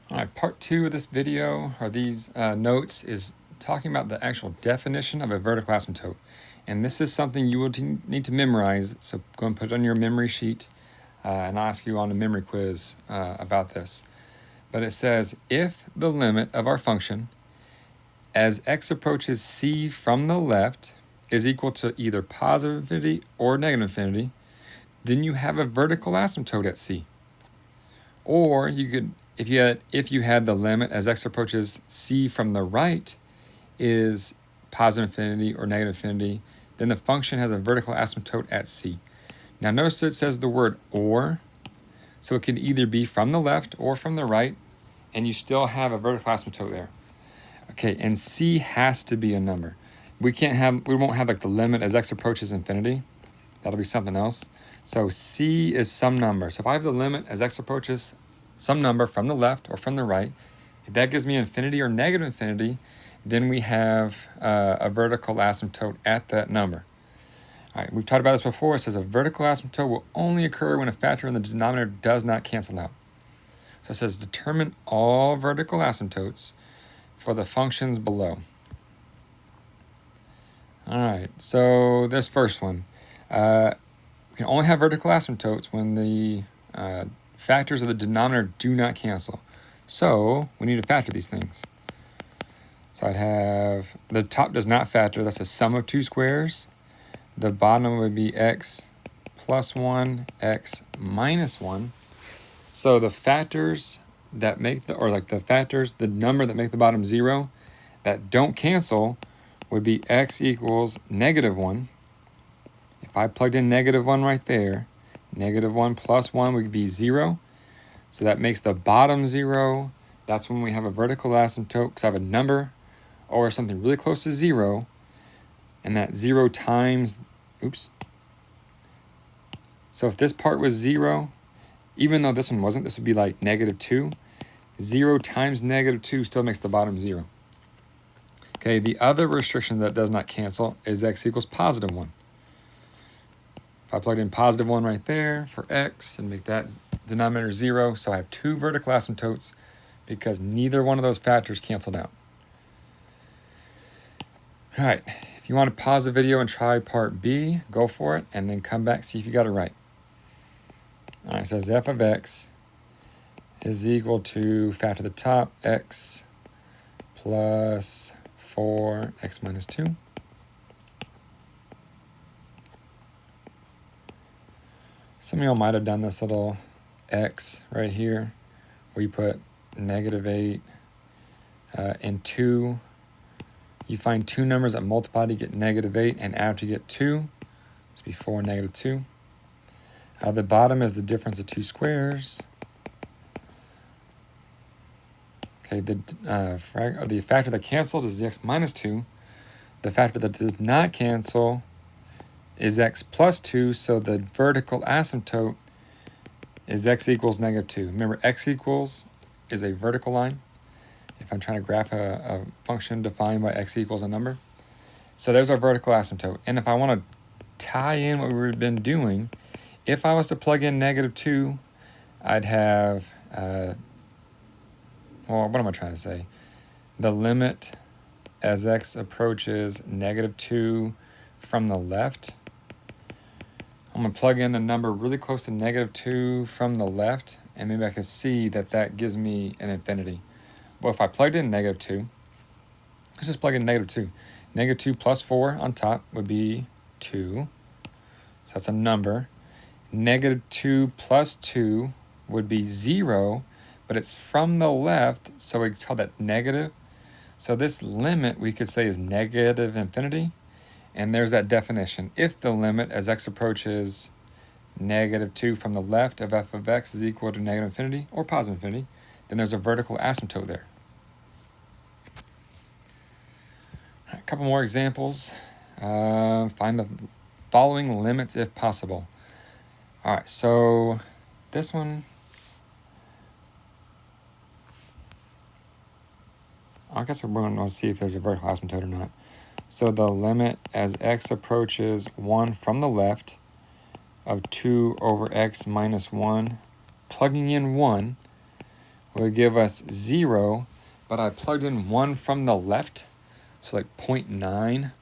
All right, part 2 of this video, or these notes, is talking about the actual definition of a vertical asymptote. And this is something you will need to memorize, so go and put it on your memory sheet, and I'll ask you on a memory quiz about this. But it says, if the limit of our function as x approaches c from the left is equal to either positive infinity or negative infinity, then you have a vertical asymptote at c. Or you could, if you had the limit as x approaches c from the right is positive infinity or negative infinity, then the function has a vertical asymptote at c. Now notice that it says the word or, so it can either be from the left or from the right, and you still have a vertical asymptote there. Okay, and c has to be a number. We won't have like the limit as x approaches infinity. That'll be something else. So c is some number. So if I have the limit as x approaches some number from the left or from the right, if that gives me infinity or negative infinity, then we have a vertical asymptote at that number. All right, we've talked about this before. It says a vertical asymptote will only occur when a factor in the denominator does not cancel out. So it says determine all vertical asymptotes for the functions below. All right, so this first one. We can only have vertical asymptotes when the factors of the denominator do not cancel. So we need to factor these things. So I'd have the top does not factor. That's a sum of two squares. The bottom would be x plus 1, x minus 1. So the factors that make the number that make the bottom 0 that don't cancel would be x equals negative 1. If I plugged in negative 1 right there, negative 1 plus 1 would be 0. So that makes the bottom 0. That's when we have a vertical asymptote, because I have a number or something really close to 0. And that 0 times, So if this part was 0, even though this one wasn't, this would be like negative 2. 0 times negative 2 still makes the bottom 0. Okay, the other restriction that does not cancel is x equals positive 1. If I plugged in positive 1 right there for x and make that denominator 0, so I have two vertical asymptotes because neither one of those factors canceled out. All right, if you want to pause the video and try part B, go for it, and then come back, see if you got it right. All right, it says f of x is equal to factor the top, x plus 4x minus 2. Some of y'all might have done this little x right here, where you put negative 8 and 2. You find two numbers that multiply to get negative 8 and add to get 2. It's be 4 and negative 2. The bottom is the difference of two squares. Okay, the factor that canceled is the x minus 2. The factor that does not cancel is x plus 2, so the vertical asymptote is x equals negative 2. Remember, x equals is a vertical line if I'm trying to graph a function defined by x equals a number. So there's our vertical asymptote. And if I want to tie in what we've been doing, if I was to plug in negative 2, I'd have, what am I trying to say? The limit as x approaches negative 2 from the left. I'm going to plug in a number really close to negative 2 from the left, and maybe I can see that gives me an infinity. Well, if I plugged in negative 2, let's just plug in negative 2. Negative 2 plus 4 on top would be 2. So that's a number. Negative 2 plus 2 would be 0, but it's from the left, so we call that negative. So this limit we could say is negative infinity. And there's that definition. If the limit as x approaches negative 2 from the left of f of x is equal to negative infinity or positive infinity, then there's a vertical asymptote there. A couple more examples. Find the following limits if possible. All right, so this one, I guess we're going to see if there's a vertical asymptote or not. So the limit as x approaches 1 from the left of 2 over x minus 1, plugging in 1 will give us 0, but I plugged in 1 from the left, so like 0.9.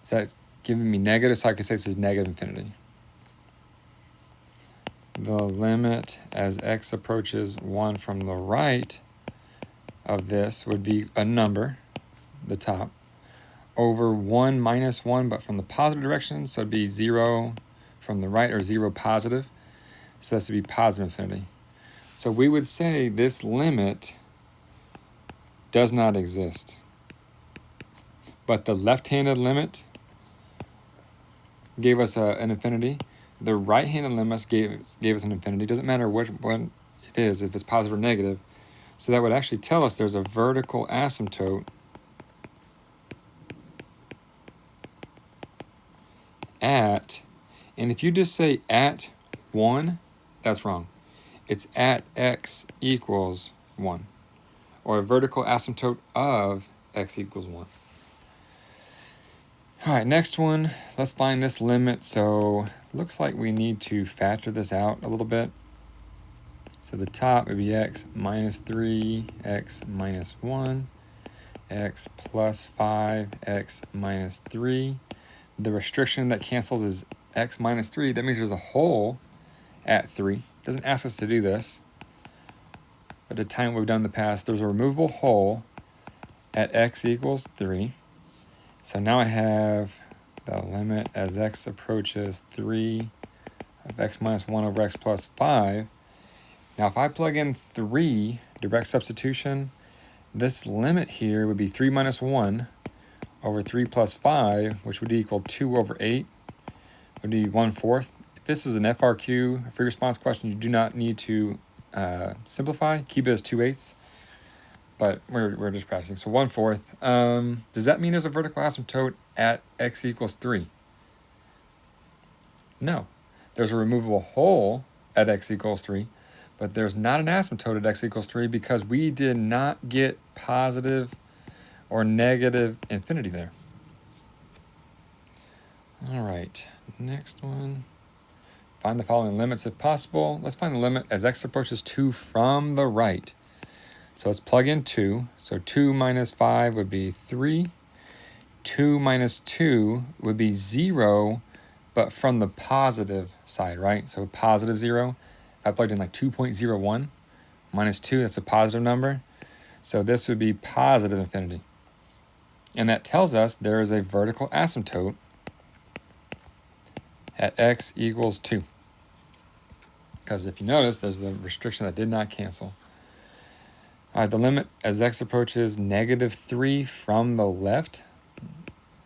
So that's giving me negative, so I can say this is negative infinity. The limit as x approaches 1 from the right of this would be a number, the top, over 1 minus 1, but from the positive direction, so it'd be 0 from the right, or 0 positive. So this would be positive infinity. So we would say this limit does not exist. But the left-handed limit gave us an infinity. The right-handed limit gave us an infinity. Doesn't matter what it is, if it's positive or negative. So that would actually tell us there's a vertical asymptote at, and if you just say at 1, that's wrong. It's at x equals 1, or a vertical asymptote of x equals 1. All right, next one, let's find this limit. So it looks like we need to factor this out a little bit. So the top would be x minus 3, x minus 1, x plus 5, x minus 3. The restriction that cancels is x minus 3. That means there's a hole at 3. Doesn't ask us to do this, but the time we've done in the past, there's a removable hole at x equals 3. So now I have the limit as x approaches 3 of x minus 1 over x plus 5. Now if I plug in 3, direct substitution, this limit here would be 3 minus 1 over 3 plus 5, which would equal 2 over 8, would be 1/4. If this is an FRQ, a free response question, you do not need to simplify. Keep it as 2/8, but we're just practicing. So 1/4. Does that mean there's a vertical asymptote at x equals 3? No. There's a removable hole at x equals 3, but there's not an asymptote at x equals 3 because we did not get positive or negative infinity there. All right, next one. Find the following limits if possible. Let's find the limit as x approaches 2 from the right. So let's plug in 2. So 2 minus 5 would be 3. 2 minus 2 would be 0, but from the positive side, right? So positive 0. If I plugged in like 2.01 minus 2, that's a positive number. So this would be positive infinity. And that tells us there is a vertical asymptote at x equals 2. Because if you notice, there's the restriction that did not cancel. All right, the limit as x approaches negative 3 from the left.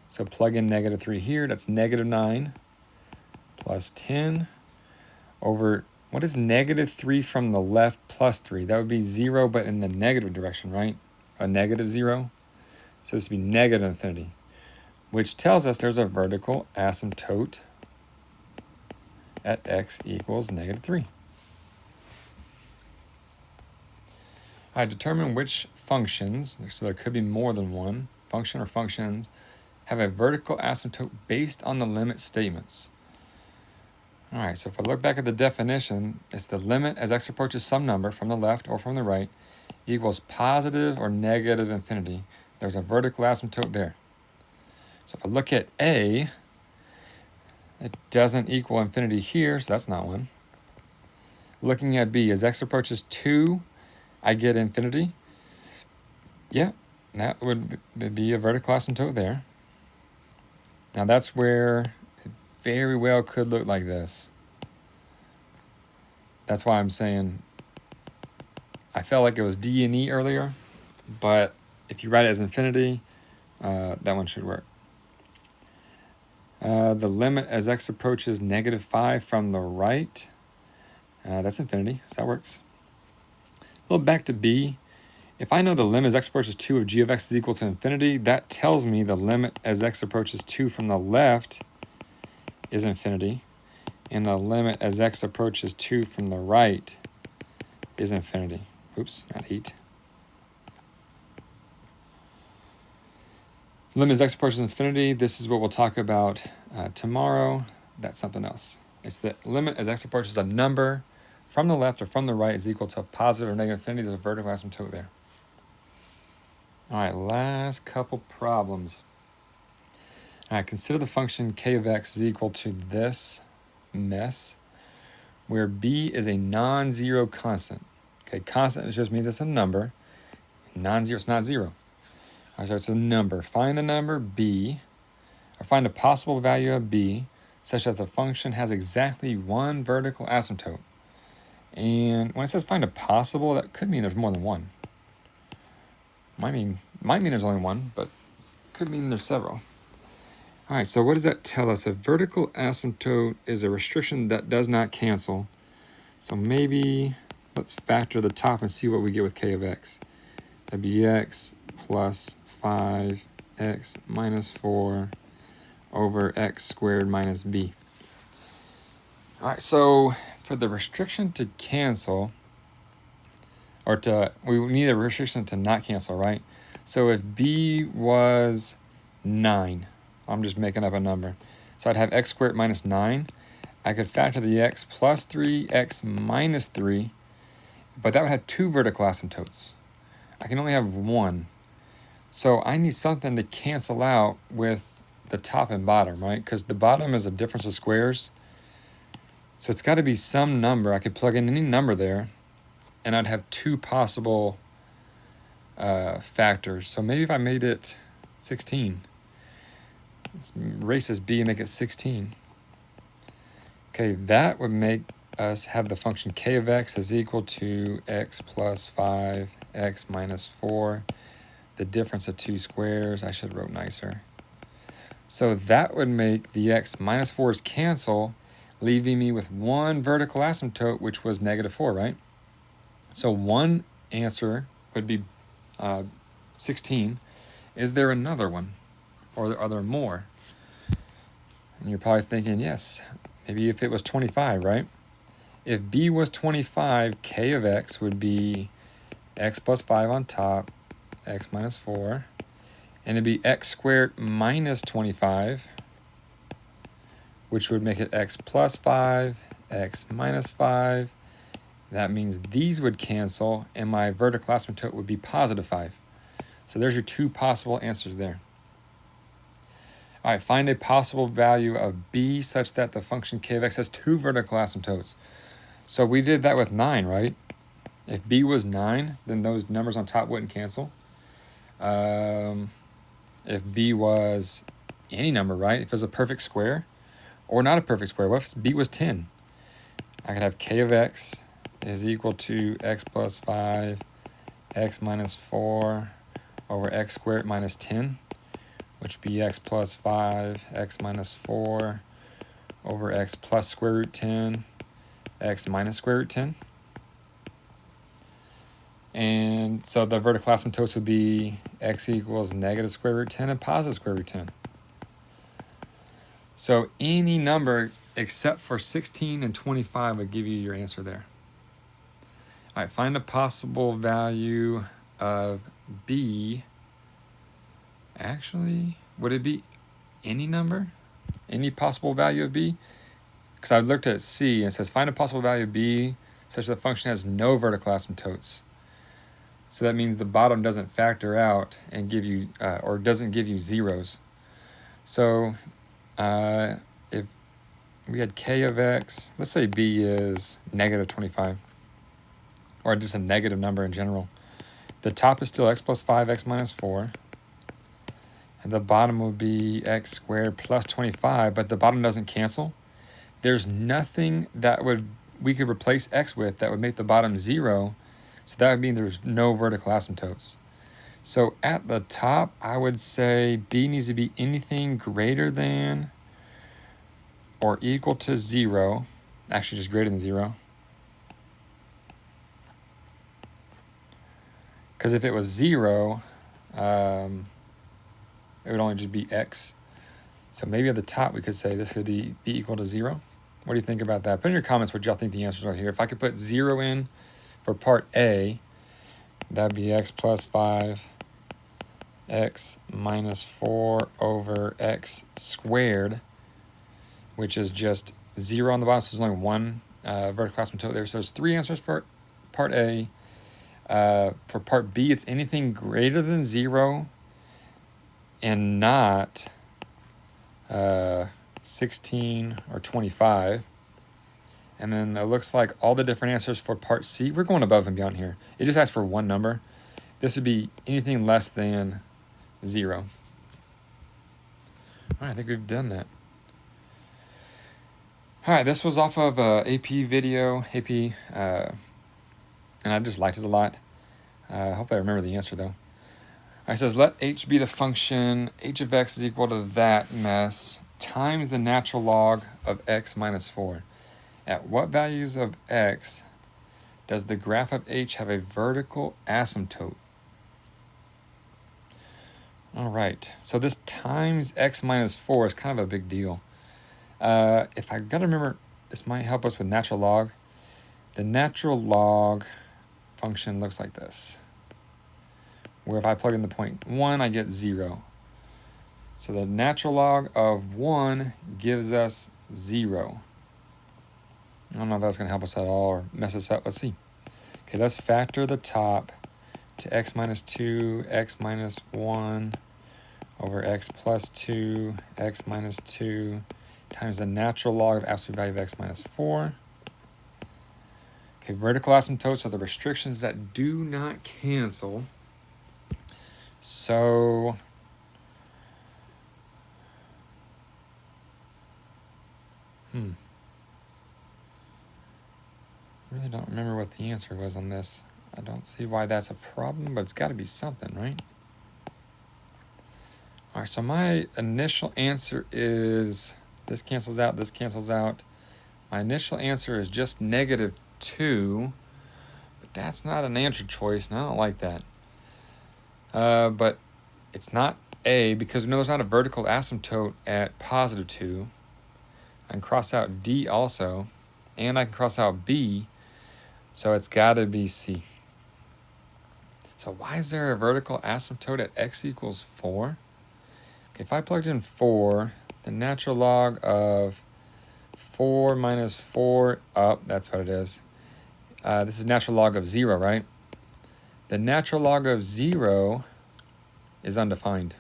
So plug in negative 3 here. That's negative 9 plus 10 over, what is negative 3 from the left plus 3? That would be 0, but in the negative direction, right? A negative 0. So this would be negative infinity, which tells us there's a vertical asymptote at x equals negative 3. I determine which functions, so there could be more than one function or functions, have a vertical asymptote based on the limit statements. All right, so if I look back at the definition, it's the limit as x approaches some number from the left or from the right equals positive or negative infinity. There's a vertical asymptote there. So if I look at A, it doesn't equal infinity here, so that's not one. Looking at B, as x approaches 2, I get infinity. Yeah, that would be a vertical asymptote there. Now that's where it very well could look like this. That's why I'm saying I felt like it was D and E earlier, but if you write it as infinity, that one should work. The limit as x approaches negative 5 from the right, that's infinity, so that works. A little back to B. If I know the limit as x approaches 2 of g of x is equal to infinity, that tells me the limit as x approaches 2 from the left is infinity, and the limit as x approaches 2 from the right is infinity. Oops, not 8. Limit as x approaches infinity, this is what we'll talk about tomorrow. That's something else. It's the limit as x approaches a number from the left or from the right is equal to a positive or negative infinity, there's a vertical asymptote there. All right, last couple problems. All right, consider the function k of x is equal to this mess, where b is a non-zero constant. Okay, constant just means it's a number. Non-zero, it's not zero. All right, so it's a number. Find the number b, or find a possible value of b, such that the function has exactly one vertical asymptote. And when it says find a possible, that could mean there's more than one. Might mean there's only one, but could mean there's several. All right, so what does that tell us? A vertical asymptote is a restriction that does not cancel. So maybe let's factor the top and see what we get with k of x. That'd be x plus 5x minus 4 over x squared minus b. All right, so for the restriction to cancel, we need a restriction to not cancel, right? So if b was 9, I'm just making up a number. So I'd have x squared minus 9. I could factor the x plus 3, x minus 3, but that would have two vertical asymptotes. I can only have one. So I need something to cancel out with the top and bottom, right? Because the bottom is a difference of squares. So it's got to be some number. I could plug in any number there, and I'd have two possible factors. So maybe if I made it 16, let's erase this b and make it 16. Okay, that would make us have the function k of x is equal to x plus 5, x minus 4, the difference of two squares. I should have wrote nicer. So that would make the x minus 4's cancel, leaving me with one vertical asymptote, which was negative 4, right? So one answer would be 16. Is there another one? Or are there more? And you're probably thinking, yes, maybe if it was 25, right? If b was 25, k of x would be x plus 5 on top, x minus 4, and it'd be x squared minus 25, which would make it x plus 5, x minus 5. That means these would cancel, and my vertical asymptote would be positive 5. So there's your two possible answers there. All right, find a possible value of b such that the function k of x has two vertical asymptotes. So we did that with 9, right? If b was 9, then those numbers on top wouldn't cancel. If b was any number, right? If it was a perfect square or not a perfect square, what if b was 10? I could have k of x is equal to x plus 5, x minus 4 over x squared minus 10, which would be x plus 5, x minus 4 over x plus square root 10, x minus square root 10. And so the vertical asymptotes would be x equals negative square root 10 and positive square root 10. So any number except for 16 and 25 would give you your answer there. All right, find a possible value of b. Actually, would it be any number? Any possible value of b? Because I looked at c and it says find a possible value of b such that the function has no vertical asymptotes. So that means the bottom doesn't factor out and give you, or doesn't give you zeros. So if we had k of x, let's say b is negative 25, or just a negative number in general. The top is still x plus 5, x minus 4. And the bottom would be x squared plus 25, but the bottom doesn't cancel. There's nothing that we could replace x with that would make the bottom 0. So that would mean there's no vertical asymptotes. So at the top, I would say b needs to be anything greater than or equal to 0. Actually, just greater than 0. Because if it was 0, it would only just be x. So maybe at the top we could say this would be equal to 0. What do you think about that? Put in your comments what y'all think the answers are here. If I could put 0 in for part A, that'd be x plus 5, x minus 4 over x squared, which is just 0 on the bottom, so there's only one vertical asymptote there. So there's 3 answers for part A. For part B, it's anything greater than 0 and not 16 or 25. And then it looks like all the different answers for part C, we're going above and beyond here. It just asks for one number. This would be anything less than 0. All right, I think we've done that. All right, this was off of AP video, and I just liked it a lot. Hopefully I remember the answer, though. It says, let h be the function, h of x is equal to that mess times the natural log of x minus 4. At what values of x does the graph of h have a vertical asymptote? All right, so this times x minus 4 is kind of a big deal. If I gotta remember, this might help us with natural log. The natural log function looks like this, where if I plug in the point 1, I get 0. So the natural log of 1 gives us 0. I don't know if that's going to help us at all or mess us up. Let's see. Okay, let's factor the top to x minus 2, x minus 1 over x plus 2, x minus 2 times the natural log of absolute value of x minus 4. Okay, vertical asymptotes are the restrictions that do not cancel. So really don't remember what the answer was on this. I don't see why that's a problem, but it's got to be something, right? All right, so my initial answer is, this cancels out, this cancels out. My initial answer is just -2, but that's not an answer choice, and I don't like that. But it's not A, because we know there's not a vertical asymptote at +2. I can cross out D also, and I can cross out B, so it's got to be C. So why is there a vertical asymptote at x equals 4? Okay, if I plugged in 4, the natural log of 4 minus 4, that's what it is. This is natural log of 0, right? The natural log of 0 is undefined.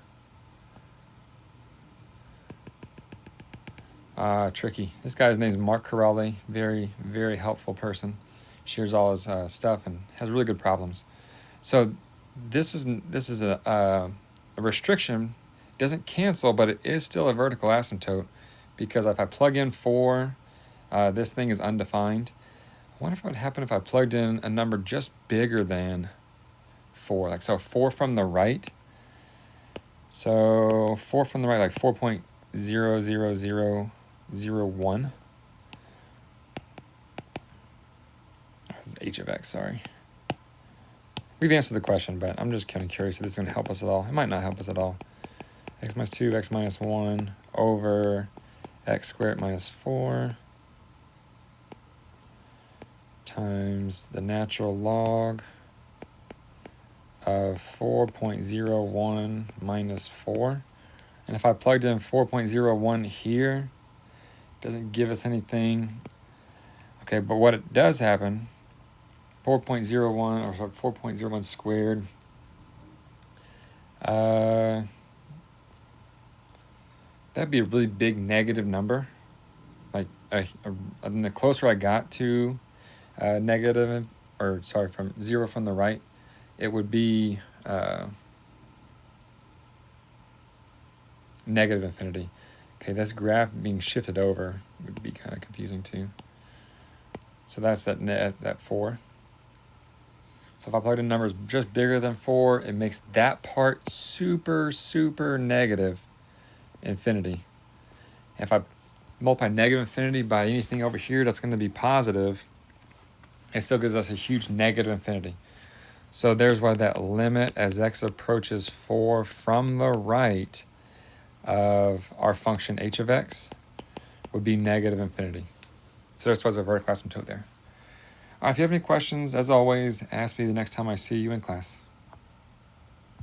Tricky. This guy's name is Mark Corelli. Very, very helpful person. Shares all his stuff and has really good problems. So this is a restriction. It doesn't cancel, but it is still a vertical asymptote, because if I plug in 4, this thing is undefined. I wonder what would happen if I plugged in a number just bigger than 4. Like, so 4 from the right. So 4 from the right, like 4.00001. This is h of x, sorry. We've answered the question, but I'm just kind of curious if this is going to help us at all. It might not help us at all. X minus 2, x minus 1 over x squared minus 4 times the natural log of 4.01 minus 4. And if I plugged in 4.01 here, it doesn't give us anything. Okay, but what it does happen, 4.01, or 4.01 squared, that'd be a really big negative number. Like, and the closer I got to negative, or sorry, from 0 from the right, it would be negative infinity. Okay, this graph being shifted over would be kind of confusing too. So that's that 4. So if I plugged in numbers just bigger than 4, it makes that part super, super negative infinity. And if I multiply negative infinity by anything over here that's going to be positive, it still gives us a huge negative infinity. So there's why that limit as x approaches 4 from the right of our function h of x would be negative infinity. So this was a vertical asymptote there. All right, if you have any questions, as always, ask me the next time I see you in class.